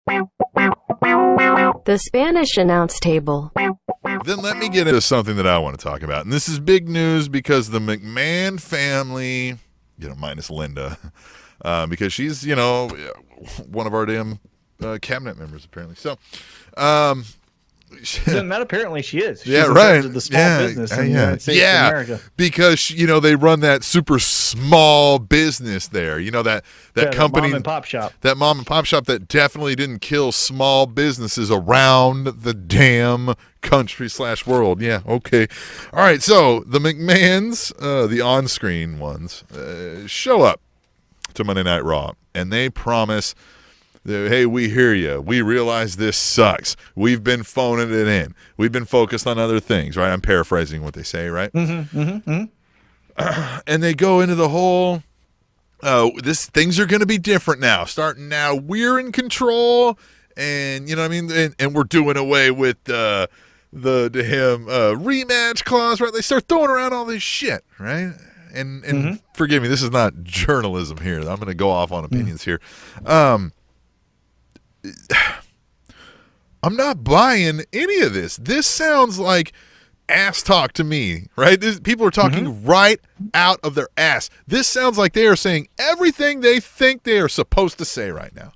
The Spanish announce table. Then let me get into something that I want to talk about. And this is big news because the McMahon family, minus Linda, because she's, one of our damn cabinet members, apparently. So, not apparently she is. She's yeah, right. Of the small business in the United States of America. Because they run that super small business there. That company, mom and pop shop. That mom and pop shop that definitely didn't kill small businesses around the damn country/world. Yeah, okay, all right. So the McMahons, the on-screen ones, show up to Monday Night Raw, and they promise, hey, we hear you. We realize this sucks. We've been phoning it in. We've been focused on other things, right? I'm paraphrasing what they say, right? And they go into the whole, things are going to be different now. Starting now, we're in control, and and we're doing away with the rematch clause, right? They start throwing around all this shit, right? And forgive me, this is not journalism here. I'm going to go off on opinions here. I'm not buying any of this. This sounds like ass talk to me, right? People are talking right out of their ass. This sounds like they are saying everything they think they are supposed to say right now.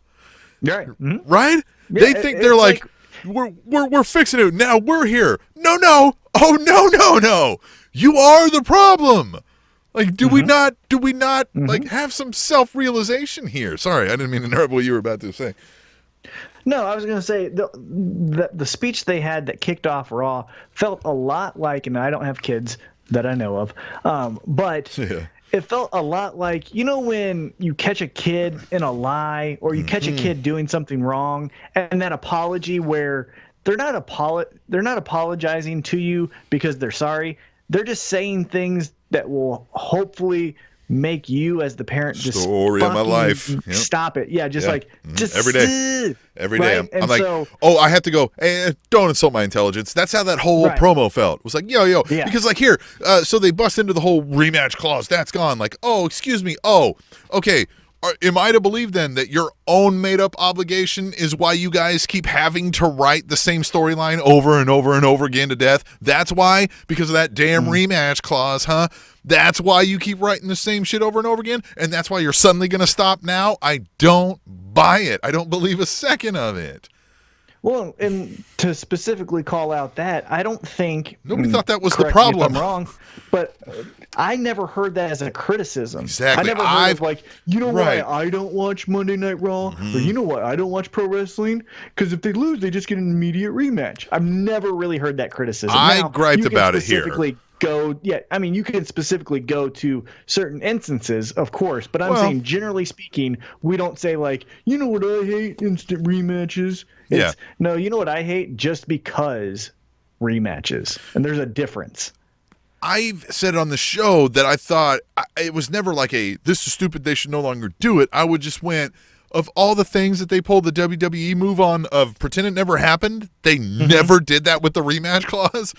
Right. Right? Yeah, they think they're like we're fixing it. Now we're here. No. Oh, no. You are the problem. Like, do we not like have some self-realization here? Sorry, I didn't mean to interrupt what you were about to say. No, I was going to say the speech they had that kicked off Raw felt a lot like, and I don't have kids that I know of, but it felt a lot like, when you catch a kid in a lie or you catch a kid doing something wrong, and that apology where they're not apologizing to you because they're sorry. They're just saying things that will hopefully make you as the parent just story of my life. Stop it. Yeah, just every day. Right? I'm like, I have to go, hey, don't insult my intelligence. That's how that whole promo felt. It was like, yo. Yeah. Because here, so they bust into the whole rematch clause. That's gone. Like, oh, excuse me. Oh, okay. Am I to believe then that your own made-up obligation is why you guys keep having to write the same storyline over and over and over again to death? That's why? Because of that damn rematch clause, huh? That's why you keep writing the same shit over and over again? And that's why you're suddenly going to stop now? I don't buy it. I don't believe a second of it. Well, and to specifically call out that, I don't think... Nobody thought that was the problem. Me if I'm wrong, but I never heard that as a criticism. Exactly. I never heard of like, why I don't watch Monday Night Raw? Or you know why I don't watch pro wrestling? Because if they lose, they just get an immediate rematch. I've never really heard that criticism. I griped about it here. You can specifically go to certain instances, of course, but I'm saying generally speaking, we don't say like, you know what I hate? Instant rematches. No, you know what I hate? Just because rematches. And there's a difference. I've said on the show that I thought it was never like this is stupid, they should no longer do it. I would just went, of all the things that they pulled the WWE move on of pretend it never happened, they never did that with the rematch clause.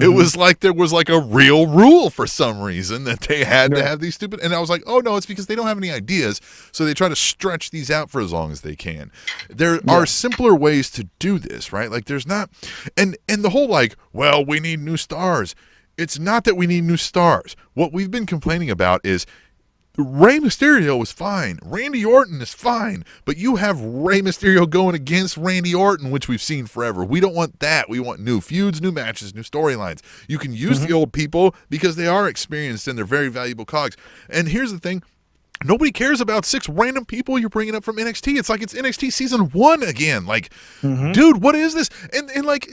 It was like there was like a real rule for some reason that they had to have these stupid, and I was like, oh no, it's because they don't have any ideas, so they try to stretch these out for as long as they can. There are simpler ways to do this, right? Like there's not, and the whole like, well, we need new stars. It's not that we need new stars. What we've been complaining about is Rey Mysterio is fine. Randy Orton is fine. But you have Rey Mysterio going against Randy Orton, which we've seen forever. We don't want that. We want new feuds, new matches, new storylines. You can use the old people because they are experienced and they're very valuable cogs. And here's the thing. Nobody cares about 6 random people you're bringing up from NXT. It's like it's NXT season 1 again. Like, dude, what is this? And like,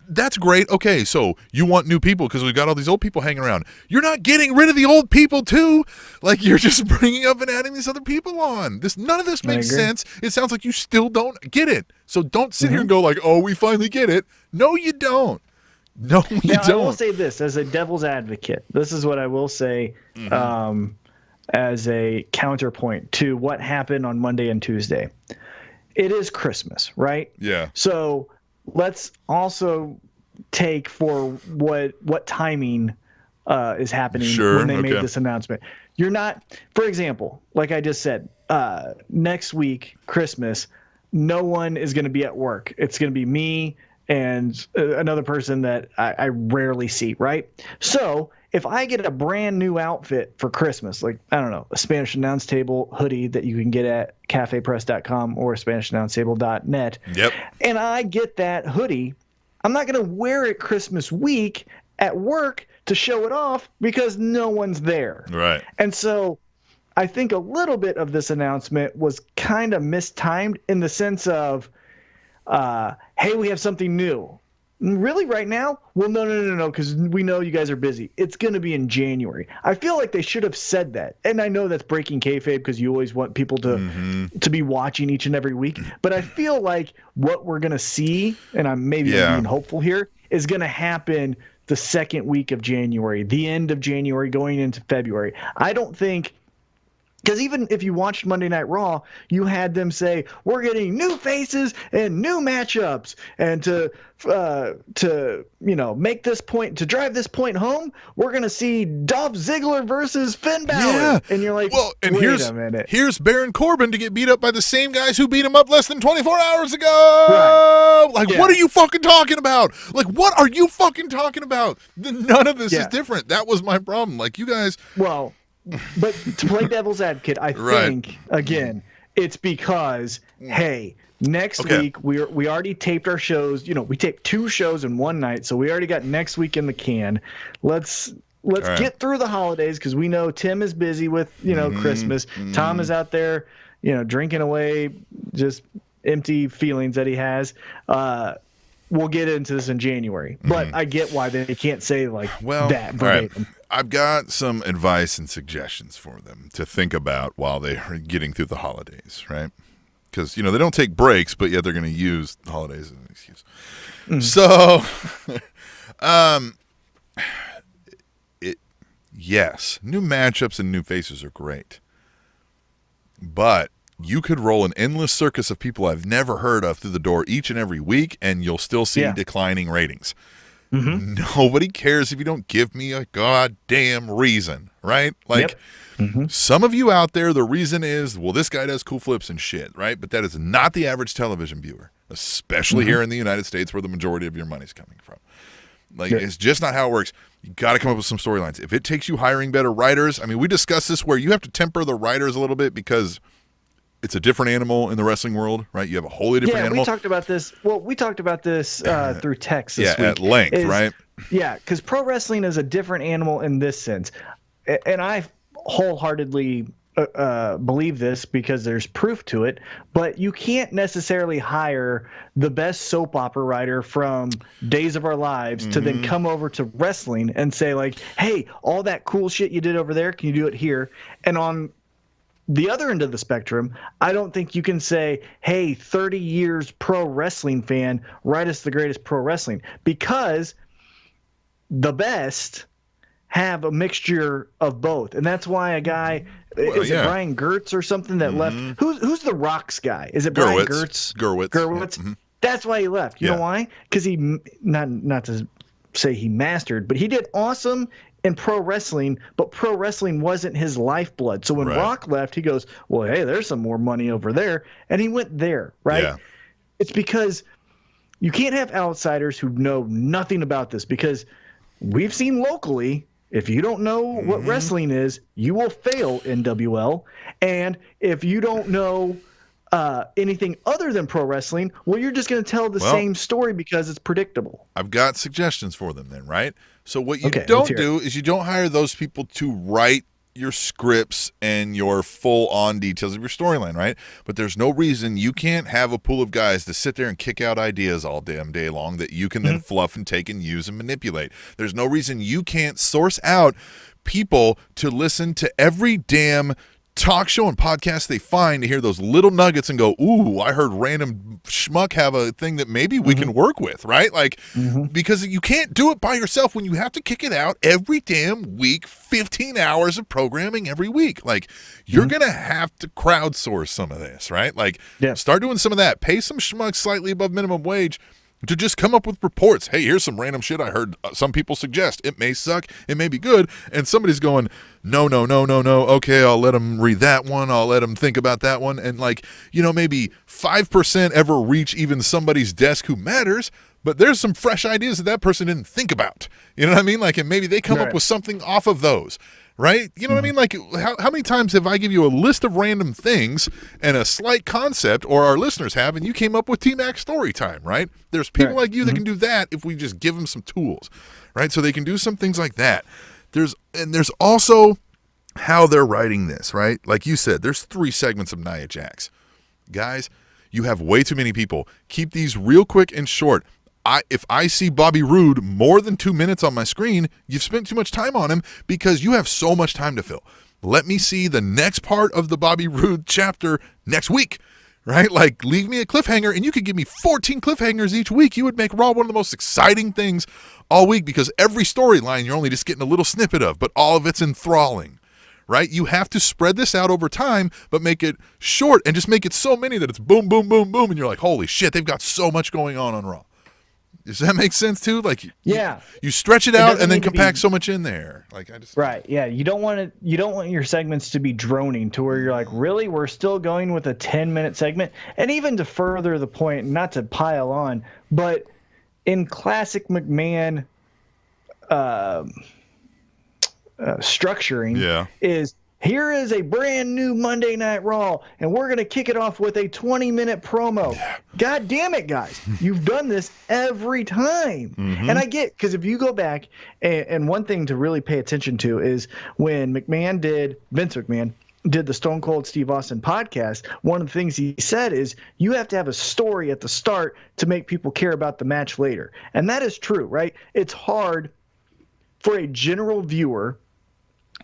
that's great. Okay, so you want new people because we've got all these old people hanging around. You're not getting rid of the old people too. Like, you're just bringing up and adding these other people on. None of this makes sense. It sounds like you still don't get it. So don't sit here and go like, oh, we finally get it. No, you don't. No, you don't. I will say this as a devil's advocate. This is what I will say. As a counterpoint to what happened on Monday and Tuesday. It is Christmas, right? Yeah. So let's also take for what timing is happening when they made this announcement. You're not, for example, like I just said, next week, Christmas, no one is going to be at work. It's going to be me and another person that I rarely see, right? So if I get a brand new outfit for Christmas, like, I don't know, a Spanish Announce Table hoodie that you can get at cafepress.com or SpanishAnnounceTable.net, Yep. and I get that hoodie, I'm not going to wear it Christmas week at work to show it off because no one's there. Right. And so I think a little bit of this announcement was kind of mistimed in the sense of, hey, we have something new. Really, right now? Well, no, because we know you guys are busy. It's going to be in January. I feel like they should have said that. And I know that's breaking kayfabe because you always want people to be watching each and every week. But I feel like what we're going to see, and I'm being hopeful here, is going to happen the second week of January, the end of January, going into February. I don't think – because even if you watched Monday Night Raw, you had them say, we're getting new faces and new matchups. And to make this point, to drive this point home, we're going to see Dolph Ziggler versus Finn Balor. Yeah. And you're like, well, and wait a minute. Here's Baron Corbin to get beat up by the same guys who beat him up less than 24 hours ago. Right. What are you fucking talking about? Like, what are you fucking talking about? None of this is different. That was my problem. Like, you guys. Well, but to play devil's advocate, I think, again, it's because, hey, next week we already taped our shows. We taped 2 shows in one night, so we already got next week in the can. Let's get through the holidays because we know Tim is busy with, Christmas. Tom is out there, drinking away just empty feelings that he has. We'll get into this in January. But I get why they can't say that verbatim. Right. I've got some advice and suggestions for them to think about while they're getting through the holidays, right? Because, they don't take breaks, but yet they're going to use the holidays as an excuse. So, yes, new matchups and new faces are great. But you could roll an endless circus of people I've never heard of through the door each and every week, and you'll still see declining ratings. Nobody cares if you don't give me a goddamn reason, right? Like, some of you out there, the reason is, well, this guy does cool flips and shit, right? But that is not the average television viewer, especially here in the United States where the majority of your money's coming from. Like, it's just not how it works. You got to come up with some storylines. If it takes you hiring better writers, I mean, we discussed this where you have to temper the writers a little bit because it's a different animal in the wrestling world, right? You have a wholly different animal. Yeah, we talked about this. Well, we talked about this through text this week. At length, right? Yeah, because pro wrestling is a different animal in this sense. And I wholeheartedly believe this because there's proof to it. But you can't necessarily hire the best soap opera writer from Days of Our Lives to then come over to wrestling and say, like, hey, all that cool shit you did over there, can you do it here? And on the other end of the spectrum, I don't think you can say, hey, 30 years pro wrestling fan, write us the greatest pro wrestling, because the best have a mixture of both. And that's why a guy, is it Brian Gertz or something that left? Who's the Rocks guy? Is it Brian Gertz? Gerwitz. Yeah. That's why he left. You know why? Because he, not to say he mastered, but he did awesome in pro wrestling, but pro wrestling wasn't his lifeblood. So when Rock left, he goes, well, hey, there's some more money over there. And he went there, right? Yeah. It's because you can't have outsiders who know nothing about this, because we've seen locally, if you don't know what wrestling is, you will fail NWL. And if you don't know anything other than pro wrestling, well, you're just going to tell the same story because it's predictable. I've got suggestions for them then, right? So what you don't do is you don't hire those people to write your scripts and your full-on details of your storyline, right? But there's no reason you can't have a pool of guys to sit there and kick out ideas all damn day long that you can then fluff and take and use and manipulate. There's no reason you can't source out people to listen to every damn talk show and podcast they find to hear those little nuggets and go, ooh, I heard random schmuck have a thing that maybe we can work with, right? Like, because you can't do it by yourself when you have to kick it out every damn week, 15 hours of programming every week. Like, you're going to have to crowdsource some of this, right? Like, start doing some of that. Pay some schmucks slightly above minimum wage to just come up with reports. Hey, here's some random shit I heard some people suggest. It may suck, it may be good, and somebody's going, no. Okay, I'll let them read that one. I'll let them think about that one. And like, maybe 5% ever reach even somebody's desk who matters, but there's some fresh ideas that person didn't think about. You know what I mean? Like, and maybe they come up with something off of those. Right? You know what I mean? Like, how many times have I give you a list of random things and a slight concept, or our listeners have, and you came up with T-Mac story time, right? There's people like you that can do that if we just give them some tools, right? So they can do some things like that. There's also how they're writing this, right? Like you said, there's 3 segments of Nia Jax. Guys, you have way too many people. Keep these real quick and short. If I see Bobby Roode more than 2 minutes on my screen, you've spent too much time on him because you have so much time to fill. Let me see the next part of the Bobby Roode chapter next week, right? Like, leave me a cliffhanger, and you could give me 14 cliffhangers each week. You would make Raw one of the most exciting things all week because every storyline you're only just getting a little snippet of, but all of it's enthralling, right? You have to spread this out over time, but make it short and just make it so many that it's boom, boom, boom, boom, and you're like, holy shit, they've got so much going on Raw. Does that make sense too? Like, you stretch it out and then compact so much in there. Like, right. Yeah. You don't want your segments to be droning to where you're like, really, we're still going with a 10-minute segment. And even to further the point, not to pile on, but in classic McMahon structuring is, here is a brand new Monday Night Raw, and we're going to kick it off with a 20-minute promo. Yeah. God damn it, guys. You've done this every time. Mm-hmm. And I get, because if you go back, and one thing to really pay attention to is when Vince McMahon did the Stone Cold Steve Austin podcast, one of the things he said is you have to have a story at the start to make people care about the match later. And that is true, right? It's hard for a general viewer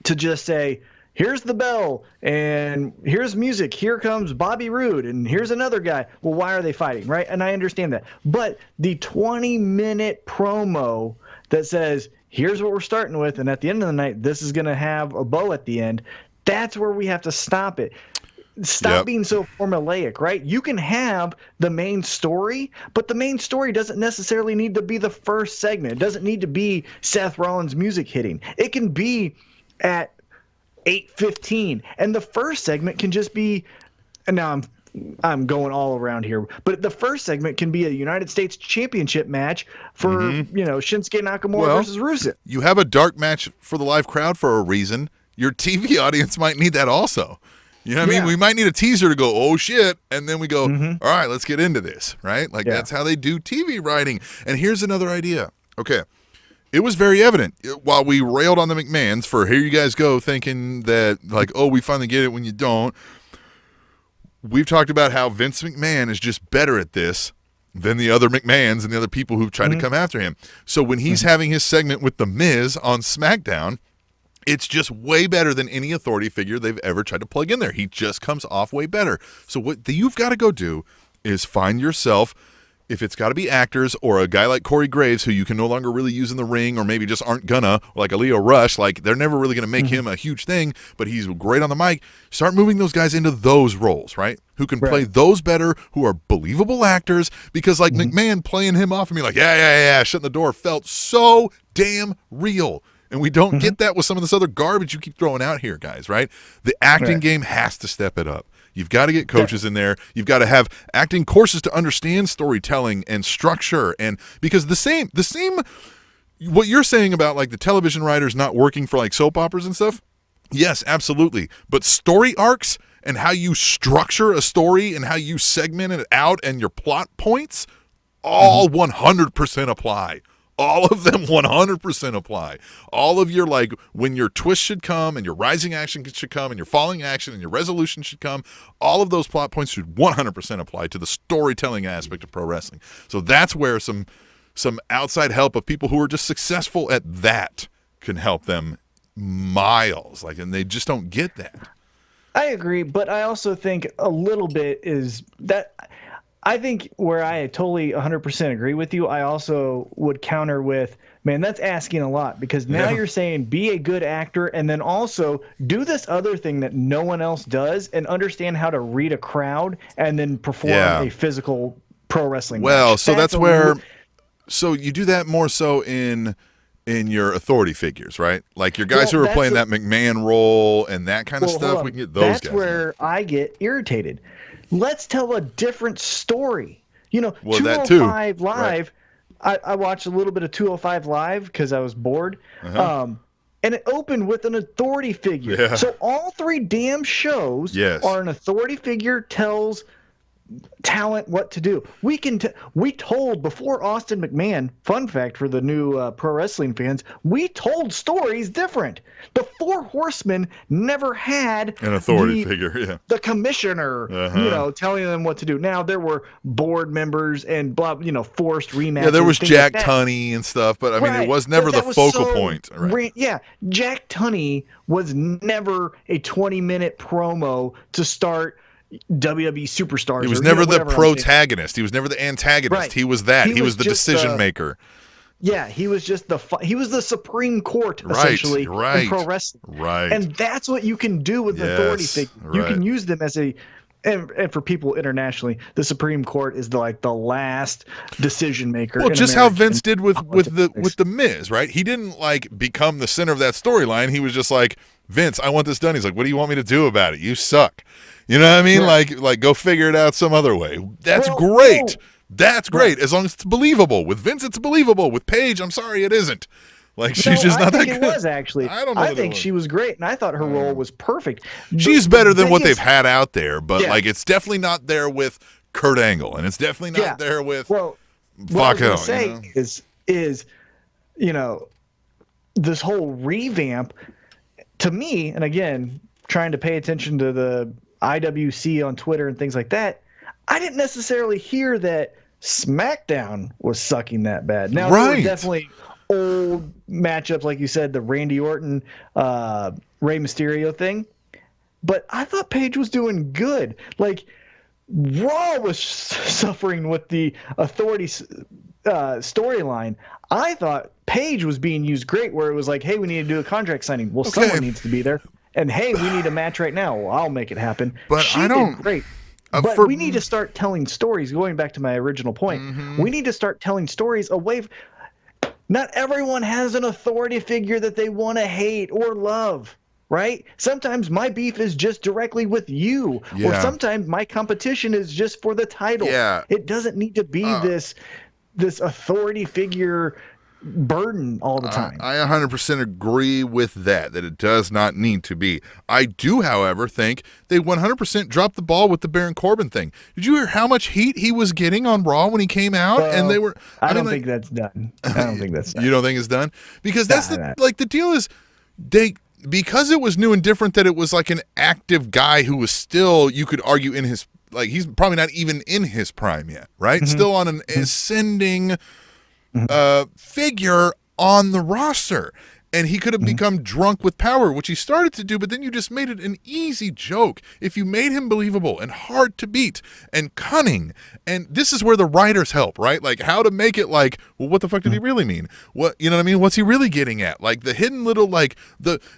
to just say, here's the bell, and here's music, here comes Bobby Roode, and here's another guy. Well, why are they fighting, right? And I understand that. But the 20-minute promo that says, here's what we're starting with, and at the end of the night, this is going to have a bow at the end, that's where we have to stop it. Stop being so formulaic, right? You can have the main story, but the main story doesn't necessarily need to be the first segment. It doesn't need to be Seth Rollins' music hitting. It can be at 8:15, and the first segment can just be, and now I'm going all around here, but the first segment can be a United States Championship match for Shinsuke Nakamura versus Rusev. You have a dark match for the live crowd for a reason. Your TV audience might need that also. You know what I mean? We might need a teaser to go, oh shit, and then we go, all right, let's get into this, right? Like that's how they do TV writing. And here's another idea. Okay. It was very evident while we railed on the McMahons for here you guys go thinking that like, oh, we finally get it when you don't. We've talked about how Vince McMahon is just better at this than the other McMahons and the other people who've tried to come after him. So when he's having his segment with The Miz on SmackDown, it's just way better than any authority figure they've ever tried to plug in there. He just comes off way better. So what you've got to go do is find yourself, if it's got to be actors or a guy like Corey Graves who you can no longer really use in the ring or maybe just aren't gonna, like a Leo Rush, like they're never really going to make him a huge thing, but he's great on the mic. Start moving those guys into those roles, right? Who can play those better, who are believable actors, because like McMahon playing him off and be like, yeah, shutting the door felt so damn real. And we don't get that with some of this other garbage you keep throwing out here, guys, right? The acting game has to step it up. You've got to get coaches in there. You've got to have acting courses to understand storytelling and structure. And because the same, what you're saying about like the television writers not working for like soap operas and stuff. Yes, absolutely. But story arcs and how you structure a story and how you segment it out and your plot points all 100% apply. All of them 100% apply. All of your, like, when your twist should come and your rising action should come and your falling action and your resolution should come, all of those plot points should 100% apply to the storytelling aspect of pro wrestling. So that's where some outside help of people who are just successful at that can help them miles. Like, and they just don't get that. I agree, but I also think a little bit is that I think where I totally 100% agree with you, I also would counter with, man, that's asking a lot, because now you're saying be a good actor and then also do this other thing that no one else does and understand how to read a crowd and then perform a physical pro wrestling Well, match. so that's where so you do that more so in your authority figures, right? Like your guys who are playing that McMahon role and that kind of stuff. We can get those guys. That's where I get irritated. Let's tell a different story. 205 Live. Right. I watched a little bit of 205 Live because I was bored. And it opened with an authority figure. Yeah. So all 3 damn shows are an authority figure tells talent what to do. We told before Austin McMahon, fun fact for the new pro wrestling fans, we told stories different. The Four Horsemen never had an authority figure, the commissioner, telling them what to do. Now there were board members and blah, forced rematches. Yeah, there was Jack Tunney and stuff, but I mean, it was never the focal point. Right. Jack Tunney was never a 20-minute promo to start WWE superstars. He was never the protagonist. He was never the antagonist. Right. He was that. He was the decision maker. Yeah, he was just he was the Supreme Court essentially in pro wrestling. Right. And that's what you can do with authority figures. You can use them as and for people internationally, the Supreme Court is the last decision maker. Well, just how Vince did with the Miz, right? He didn't become the center of that storyline. He was just like, Vince, I want this done. He's like, what do you want me to do about it? You suck. You know what I mean? Yeah. Like go figure it out some other way. That's great. That's great. As long as it's believable. With Vince, it's believable. With Paige, I'm sorry, it isn't. She's just not that good. It was actually. I think she was great, and I thought her role was perfect. She's better than what they've had out there, but it's definitely not there with Kurt Angle, and it's definitely not there with what I was going to say is this whole revamp to me, and again, trying to pay attention to the IWC on Twitter and things like that, I didn't necessarily hear that SmackDown was sucking that bad. Now, there were definitely old matchups, like you said, the Randy Orton, Rey Mysterio thing. But I thought Paige was doing good. Raw was suffering with the authority storyline. I thought Paige was being used great, where it was like, hey, we need to do a contract signing. Well, someone needs to be there. And hey, we need a match right now. Well, I'll make it happen. But she did great. But we need to start telling stories. Going back to my original point, we need to start telling stories away. Not everyone has an authority figure that they want to hate or love, right? Sometimes my beef is just directly with you, or sometimes my competition is just for the title. Yeah. It doesn't need to be this authority figure burden all the time. I 100% agree with that it does not need to be. I do, however, think they 100% dropped the ball with the Baron Corbin thing. Did you hear how much heat he was getting on Raw when he came out? And they were. I don't think that's done. I don't think that's done. You don't think it's done? Because that's the deal is because it was new and different, that it was like an active guy who was still, you could argue, in his, he's probably not even in his prime yet, right? Still on an ascending figure on the roster, and he could have become drunk with power, which he started to do, but then you just made it an easy joke. If you made him believable and hard to beat and cunning, and this is where the writers help, right? How to make it well, what the fuck did he really mean? What, you know what I mean? What's he really getting at? The hidden little,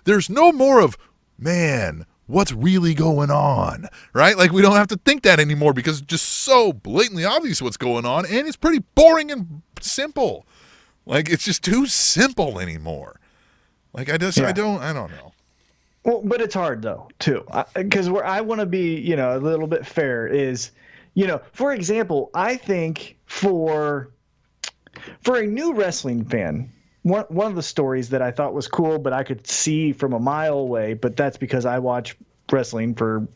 there's no more of, man, what's really going on, right? We don't have to think that anymore because it's just so blatantly obvious what's going on, and it's pretty boring and simple. It's just too simple anymore. I don't know. Well, but it's hard though too, because where I want to be, a little bit fair is, for example, I think for a new wrestling fan, one of the stories that I thought was cool, but I could see from a mile away, but that's because I watch wrestling for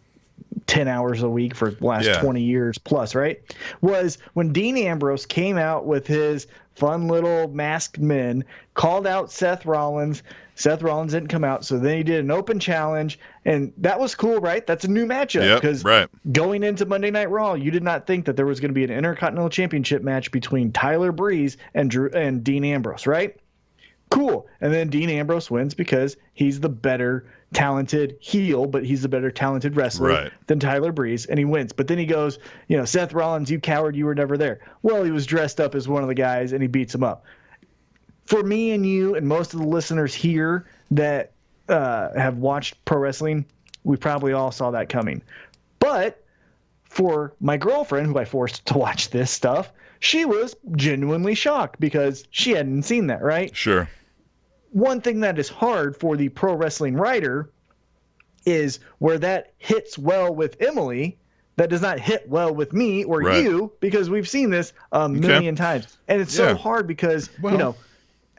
10 hours a week for the last 20 years plus, right? Was when Dean Ambrose came out with his fun little masked men, called out Seth Rollins. Seth Rollins didn't come out, so then he did an open challenge, and that was cool, right? That's a new matchup, because going into Monday Night Raw, you did not think that there was going to be an Intercontinental Championship match between Tyler Breeze and Dean Ambrose, right? Cool. And then Dean Ambrose wins because he's the better talented heel, but he's the better talented wrestler than Tyler Breeze, and he wins. But then he goes, Seth Rollins, you coward, you were never there. Well, he was dressed up as one of the guys, and he beats him up. For me and you and most of the listeners here that have watched pro wrestling, we probably all saw that coming. But for my girlfriend, who I forced to watch this stuff, she was genuinely shocked because she hadn't seen that, right? Sure. One thing that is hard for the pro wrestling writer is where that hits well with Emily, that does not hit well with me or you, because we've seen this a million times. And it's so hard because,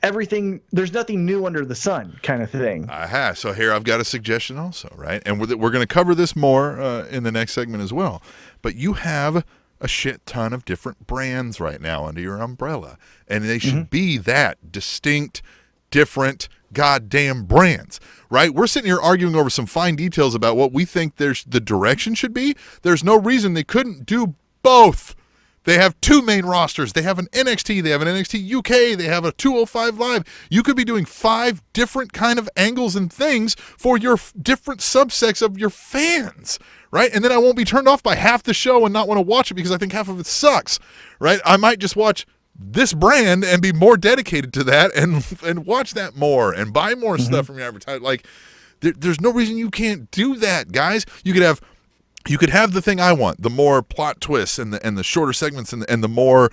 everything, there's nothing new under the sun kind of thing. So here I've got a suggestion also, right? And we're going to cover this more in the next segment as well. But you have a shit ton of different brands right now under your umbrella. And they should be that distinct, different goddamn brands, right? We're sitting here arguing over some fine details about what we think the direction should be. There's no reason they couldn't do both. They have two main rosters. They have an NXT. They have an NXT UK. They have a 205 Live. You could be doing 5 different kind of angles and things for your different subsects of your fans, right? And then I won't be turned off by half the show and not want to watch it because I think half of it sucks, right? I might just watch this brand and be more dedicated to that and watch that more and buy more stuff from your advertising. Like, there's no reason you can't do that, guys. You could have the thing I want, the more plot twists and the shorter segments and the more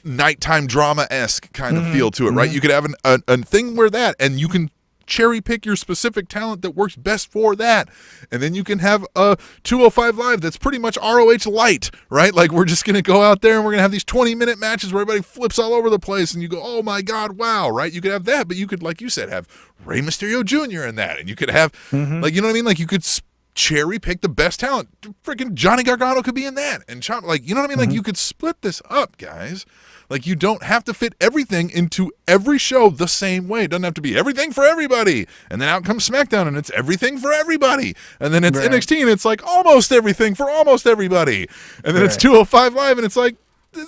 nighttime drama-esque kind of feel to it, right? You could have a thing where that, and you can cherry pick your specific talent that works best for that. And then you can have a 205 Live that's pretty much ROH light, right? Like, we're just going to go out there and we're going to have these 20-minute matches where everybody flips all over the place and you go, oh my God, wow, right? You could have that, but you could, like you said, have Rey Mysterio Jr. in that. And you could have, like, you know what I mean? Like, you could cherry pick the best talent. Freaking Johnny Gargano could be in that. And like, you know what I mean? Like, you could split this up, guys. Like, you don't have to fit everything into every show the same way. It doesn't have to be everything for everybody. And then out comes SmackDown and it's everything for everybody. And then it's NXT and it's like almost everything for almost everybody. And then it's 205 Live and it's like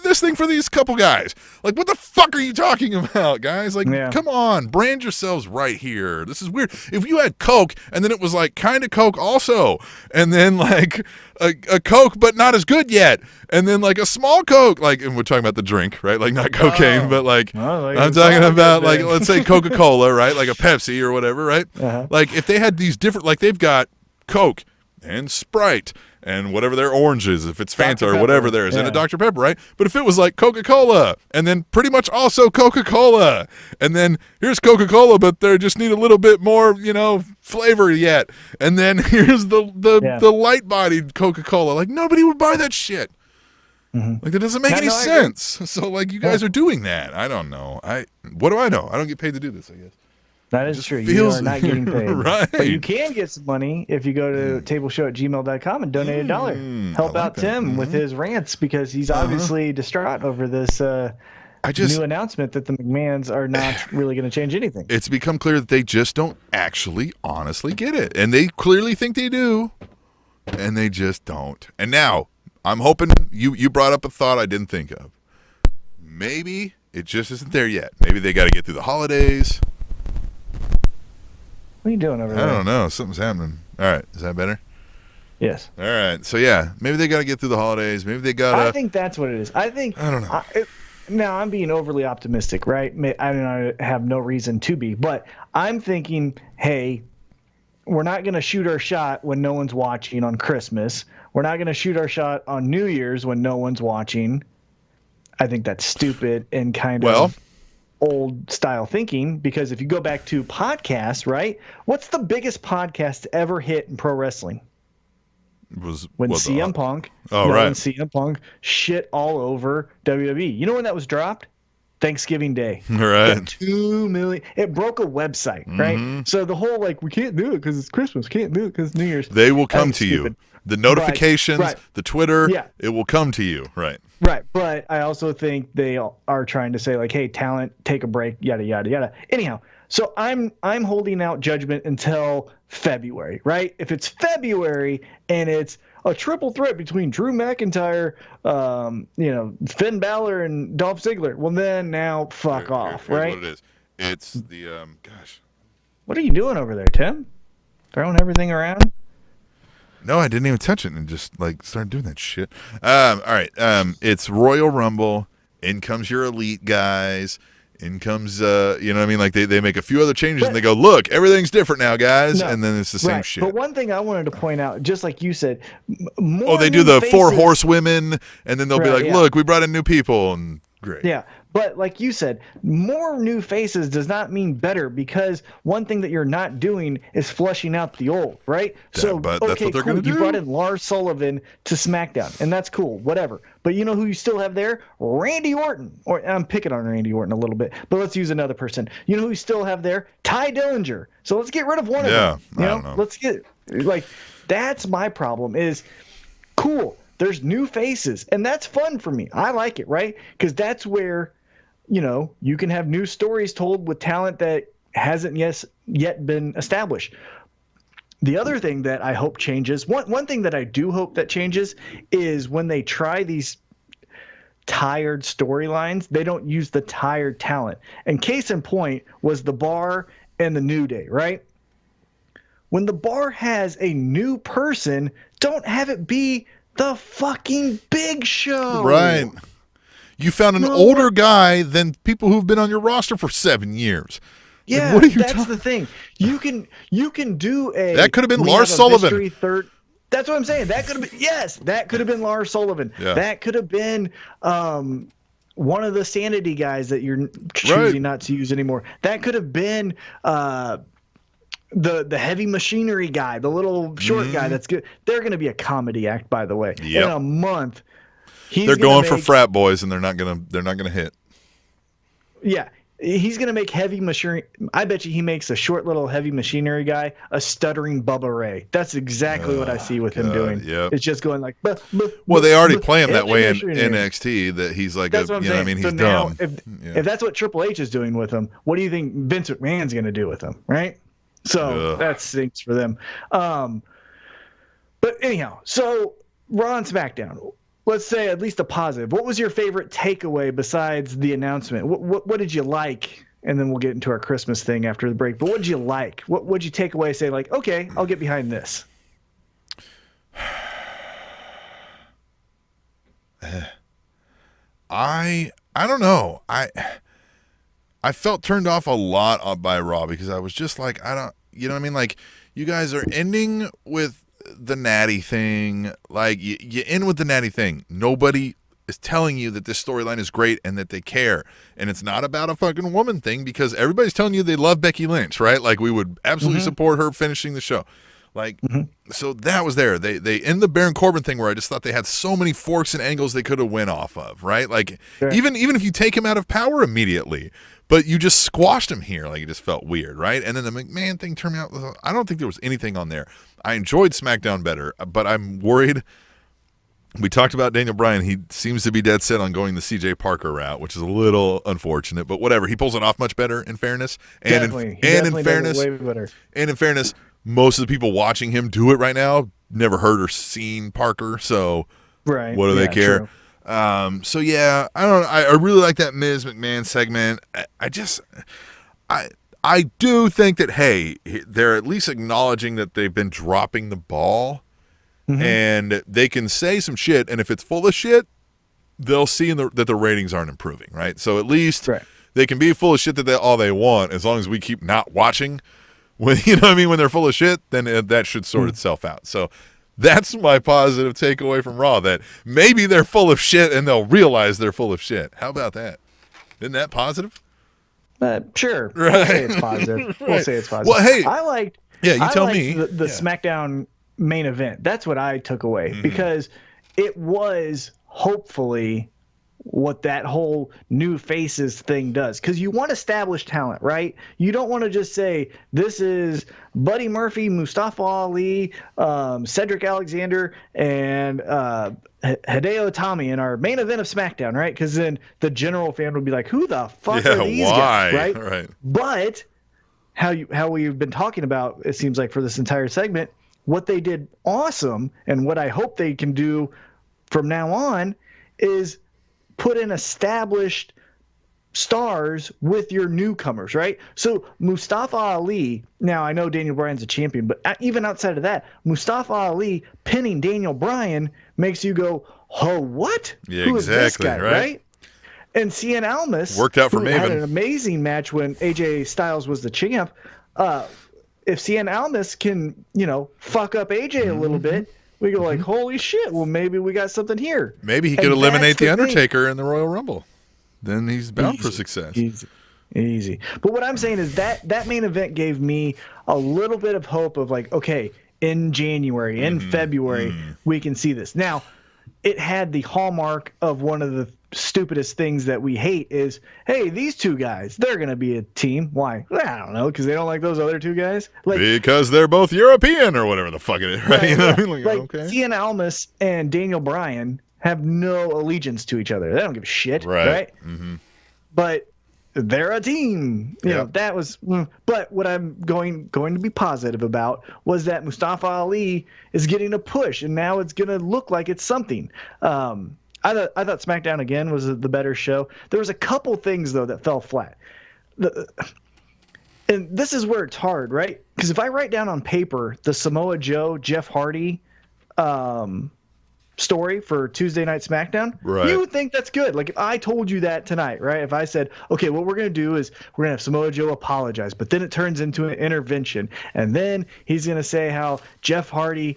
this thing for these couple guys. Like, what the fuck are you talking about, guys? Like, come on, brand yourselves right here. This is weird. If you had Coke and then it was like kind of Coke also, and then like a Coke but not as good yet, and then like a small Coke, like, and we're talking about the drink, right? Like, not cocaine, but like, I'm talking about like, let's say Coca-Cola, right? Like a Pepsi or whatever, right? Like, if they had these different, like, they've got Coke and Sprite and whatever their orange is, if it's Fanta or whatever there is, and a Dr. Pepper, right? But if it was like Coca-Cola, and then pretty much also Coca-Cola, and then here's Coca-Cola, but they just need a little bit more, flavor yet, and then here's the light-bodied Coca-Cola. Like, nobody would buy that shit. Like, that doesn't make any sense. So, like, you guys are doing that. I don't know. What do I know? I don't get paid to do this, I guess. That is true. You are not getting paid. Right. But you can get some money if you go to tableshow@gmail.com and donate $1. Help out Tim with his rants because he's obviously distraught over this new announcement that the McMahons are not really going to change anything. It's become clear that they just don't actually honestly get it. And they clearly think they do. And they just don't. And now, I'm hoping you brought up a thought I didn't think of. Maybe it just isn't there yet. Maybe they got to get through the holidays. What are you doing over there? I don't know. Something's happening. All right. Is that better? Yes. All right. So, yeah, maybe they got to get through the holidays. Maybe they got to... I think that's what it is. I don't know. Now, I'm being overly optimistic, right? I have no reason to be. But I'm thinking, hey, we're not going to shoot our shot when no one's watching on Christmas. We're not going to shoot our shot on New Year's when no one's watching. I think that's stupid and kind of old style thinking, because if you go back to podcasts, right? What's the biggest podcast to ever hit in pro wrestling? When CM Punk shit all over WWE. You know when that was dropped? Thanksgiving Day. Right. 2 million. It broke a website, right? So the whole, like, we can't do it because it's Christmas. Can't do it because it's New Year's. They will come to you. The notifications, the Twitter, it will come to you. Right. Right. But I also think they are trying to say, like, hey, talent, take a break, yada, yada, yada. Anyhow, so I'm holding out judgment until February, right? If it's February and it's a triple threat between Drew McIntyre, Finn Balor, and Dolph Ziggler, well, then now fuck off, right? Here's what it is. It's the, What are you doing over there, Tim? Throwing everything around? No, I didn't even touch it and just, like, started doing that shit. All right. It's Royal Rumble. In comes your elite guys. in comes, you know what I mean? Like they make a few other changes and they go, look, everything's different now, guys. And then it's the same shit. But one thing I wanted to point out, just like you said, more they do the four horsewomen, and then they'll be like, look, we brought in new people, and great. Yeah. But like you said, more new faces does not mean better, because one thing that you're not doing is flushing out the old, right? But that's what they're going to do. You brought in Lars Sullivan to SmackDown, and that's cool, whatever. But you know who you still have there? Randy Orton. Or I'm picking on Randy Orton a little bit, but let's use another person. You know who you still have there? Ty Dillinger. So let's get rid of one of them. I don't know. Let's get, like, that's my problem is, cool, there's new faces, and that's fun for me. I like it, right? Because that's where, you know, you can have new stories told with talent that hasn't yet been established. The other thing that I hope changes, one thing that I do hope that changes, is when they try these tired storylines, they don't use the tired talent. And case in point was the Bar and the New Day, right? When the Bar has a new person, don't have it be the fucking Big Show. Right. You found an older guy than people who've been on your roster for 7 years. Yeah, what are you that's the thing. You can do a that could have been Lars Sullivan. That's what I'm saying. That could have been that could have been Lars Sullivan. Yeah. That could have been one of the Sanity guys that you're choosing not to use anymore. That could have been the heavy machinery guy, the little short guy. That's good. They're going to be a comedy act, by the way. Yep. In a month. They're going for frat boys, and they're not gonna hit. Yeah, he's gonna make heavy machinery. I bet you he makes a short little heavy machinery guy a stuttering Bubba Ray. That's exactly what I see with him doing. Yep. It's just going like. Well, they already play him that way in NXT. That he's like, that's what I'm saying. I mean, he's so now, dumb. If that's what Triple H is doing with him, what do you think Vince McMahon's gonna do with him? Right. So that stinks for them. But anyhow, so Raw and SmackDown. Let's say at least a positive. What was your favorite takeaway besides the announcement? What did you like? And then we'll get into our Christmas thing after the break. But what did you like? What would you take away? Say like, okay, I'll get behind this. I don't know. I felt turned off a lot by Raw because I was just like, you know what I mean? Like, you guys are ending with the natty thing. Like, you end with the natty thing. Nobody is telling you that this storyline is great and that they care. And it's not about a fucking woman thing, because everybody's telling you they love Becky Lynch, right? Like, we would absolutely support her finishing the show. Like, so that was there. They end the Baron Corbin thing where I just thought they had so many forks and angles they could have went off of, right? Like, even if you take him out of power immediately, but you just squashed him here, like, it just felt weird, right? And then the McMahon thing turned out, I don't think there was anything on there. I enjoyed SmackDown better, but I'm worried. We talked about Daniel Bryan. He seems to be dead set on going the CJ Parker route, which is a little unfortunate, but whatever. He pulls it off much better, in fairness. And in fairness, most of the people watching him do it right now never heard or seen Parker, so what do they care? True. So yeah, I don't know. I really like that Miz McMahon segment. I do think that, hey, they're at least acknowledging that they've been dropping the ball, and they can say some shit, and if it's full of shit, they'll see that the ratings aren't improving, right? So at least they can be full of shit all they want, as long as we keep not watching. When, you know what I mean? When they're full of shit, then that should sort itself out. So that's my positive takeaway from Raw, that maybe they're full of shit and they'll realize they're full of shit. How about that? Isn't that positive? Sure. We'll say it's positive. We'll say it's positive. Well, hey. I liked the SmackDown main event. That's what I took away, because it was hopefully what that whole new faces thing does, because you want established talent, right? You don't want to just say this is Buddy Murphy, Mustafa Ali, Cedric Alexander, and Hideo Itami in our main event of SmackDown, right? Because then the general fan would be like, who the fuck are these guys, right? But how we've been talking about, it seems like, for this entire segment, what they did awesome, and what I hope they can do from now on, is put in established stars with your newcomers, right? So Mustafa Ali, now I know Daniel Bryan's a champion, but even outside of that, Mustafa Ali pinning Daniel Bryan makes you go, oh, what? Yeah, Who is this exactly, guy, right? And Cien Almas worked out for who had Maven. an amazing match when AJ Styles was the champ. If Cien Almas can, fuck up AJ a little bit, we go like, holy shit, well, maybe we got something here. Maybe he could eliminate the Undertaker in the Royal Rumble. Then he's bound for success. Easy. But what I'm saying is that main event gave me a little bit of hope of like, okay, in January, in February, we can see this. Now, it had the hallmark of one of the stupidest things that we hate is, hey, these two guys, they're going to be a team. Why? I don't know, because they don't like those other two guys. Like, because they're both European or whatever the fuck it is, right? You know what I mean? Like, okay. Cien Almas and Daniel Bryan have no allegiance to each other. They don't give a shit, right? Mm-hmm. But they're a team. You know, that was. But what I'm going to be positive about was that Mustafa Ali is getting a push, and now it's going to look like it's something. I thought SmackDown again was the better show. There was a couple things though that fell flat. And this is where it's hard, right? Because if I write down on paper the Samoa Joe, Jeff Hardy story for Tuesday Night SmackDown, you would think that's good. Like if I told you that tonight, right? If I said, okay, what we're going to do is we're going to have Samoa Joe apologize, but then it turns into an intervention. And then he's going to say how Jeff Hardy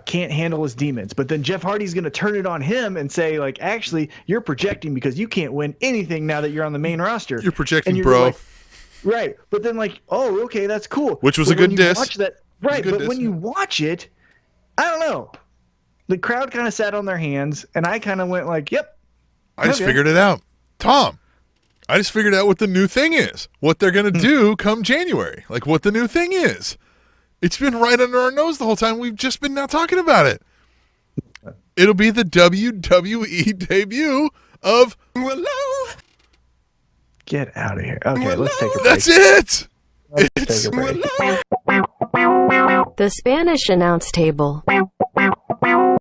can't handle his demons. But then Jeff Hardy's going to turn it on him and say, like, actually, you're projecting because you can't win anything now that you're on the main roster. You're projecting, bro. Like, right. But then, like, oh, okay, that's cool. Which was a good diss. But when you watch it, I don't know. The crowd kind of sat on their hands, and I kind of went like, yep. I just figured it out. Tom, I just figured out what the new thing is. What they're going to do come January. Like, what the new thing is. It's been right under our nose the whole time. We've just been now talking about it. It'll be the WWE debut of Hello. Get out of here. Okay, let's take a break. That's it. Let's take a break. The Spanish announce table.